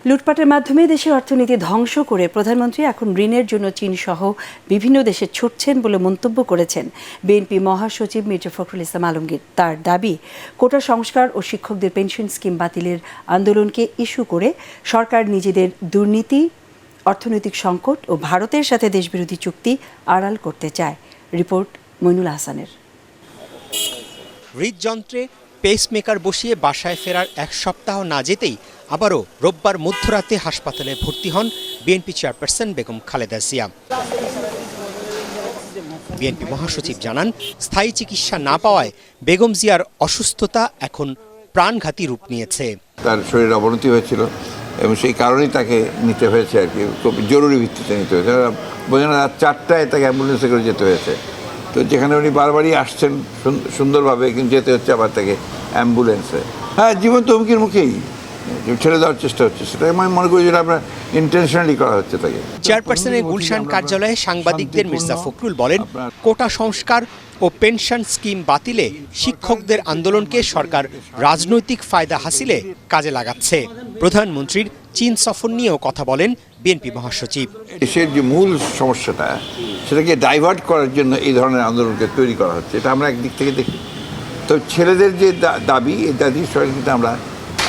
লুটপাটের মাধ্যমে দেশের অর্থনীতি ধ্বংস করে প্রধানমন্ত্রী এখন ঋণের জন্য চীন সহ বিভিন্ন দেশে ছুটছেন বলে মন্তব্য করেছেন বিএনপি মহাসচিব মির্জা ফখরুল ইসলাম আলমগীর। তার দাবি, কোটা সংস্কার ও শিক্ষকদের পেনশন স্কিম বাতিলের আন্দোলনকে ইস্যু করে সরকার নিজেদের দুর্নীতি, অর্থনৈতিক সংকট ও ভারতের সাথে দেশবিরোধী চুক্তি আড়াল করতে চায়। রিপোর্ট মইনুল হাসানের। হৃদযন্ত্রে পেসমেকার বসিয়ে বাসায় ফেরার এক সপ্তাহ না যেতেই আবারও রোববার মধ্যরাতে হাসপাতালে ভর্তি হন BNP chairperson Begum Khaleda Zia. BNP মহাসচিব জানান, স্থায়ী চিকিৎসা না পাওয়ায় বেগম জিয়ার অসুস্থতা এখন প্রাণঘাতী রূপ নিয়েছে। তার শরীরে অবনতি হয়েছিল এবং সেই কারণেই তাকে নিতে হয়েছে আর কি, খুব জরুরি ভিত্তিতে নিতে হয়েছে। বোঝেন রাত 4টায় তাকে অ্যাম্বুলেন্সে করে যেতে হয়েছে। তো যেখানে উনি বারবারই আসছেন সুন্দরভাবে, কিন্তু যেতে হচ্ছে আবার তাকে অ্যাম্বুলেন্সে। হ্যাঁ, জীবন্ত হুমকির মুখেই ছেড়ে দেওয়ার চেষ্টা হচ্ছে। সেটা আমি মনে করি যেটা আপনার ইন্টেনশনালি করা হচ্ছে তাকে। চেয়ারপারসনের গুলশান কার্যালয়ে সাংবাদিকদের মির্জা ফখরুল বলেন, কোটা সংস্কার ও পেনশন স্কিম বাতিলে শিক্ষকদের আন্দোলনকে সরকার রাজনৈতিক ফায়দা হাসিলে কাজে লাগাচ্ছে। প্রধানমন্ত্রীর চীন সফর নিয়েও কথা বলেন বিএনপি মহাসচিব। দেশের যে মূল সমস্যাটা, সেটাকে ডাইভার্ট করার জন্য এই ধরনের আন্দোলনকে তৈরি করা হচ্ছে, এটা আমরা একদিক থেকে দেখি। তো ছেলেদের যে দাবি, এই দাবি কিন্তু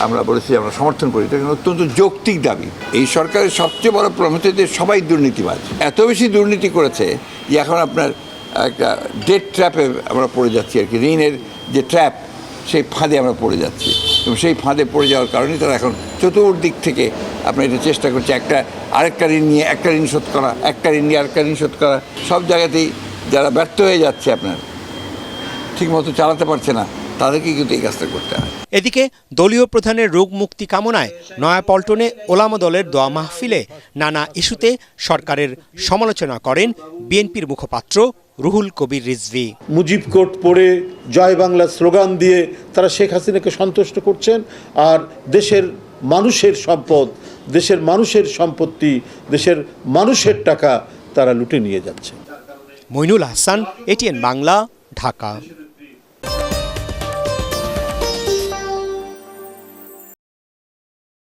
আমরা বলেছি আমরা সমর্থন করি। এটা অত্যন্ত যৌক্তিক দাবি। এই সরকারের সবচেয়ে বড় প্রবলেম হচ্ছে যে সবাই দুর্নীতিবাজ, এত বেশি দুর্নীতি করেছে যে এখন আপনার একটা ডেট ট্র্যাপে আমরা পড়ে যাচ্ছি আর কি। ঋণের যে ট্র্যাপ, সেই ফাঁদে আমরা পড়ে যাচ্ছি এবং সেই ফাঁদে পড়ে যাওয়ার কারণেই তারা এখন চতুর্দিক থেকে আপনার এটা চেষ্টা করছে আরেকটা ঋণ নিয়ে একটা ঋণ শোধ করা, একটা ঋণ নিয়ে আরেকটা ঋণ শোধ করা। সব জায়গাতেই যারা ব্যর্থ হয়ে যাচ্ছে, আপনার ঠিকমতো চালাতে পারছে না, তাদেরকে কিন্তু এই কাজটা করতে হয়। এদিকে দলীয় প্রধানের রোগ মুক্তি কামনায় নয়াপল্টনে ওলামা দলের দোয়া মাহফিলে নানা ইস্যুতে সরকারের সমালোচনা করেন বিএনপির মুখপাত্র রুহুল কবির রিজভী। মুজিব কোট পড়ে জয় বাংলা স্লোগান দিয়ে তারা শেখ হাসিনাকে সন্তুষ্ট করছেন, আর দেশের মানুষের সম্পদ, দেশের মানুষের সম্পত্তি, দেশের মানুষের টাকা তারা লুটে নিয়ে যাচ্ছে। মইনুল হাসান, এটিএন বাংলা, ঢাকা।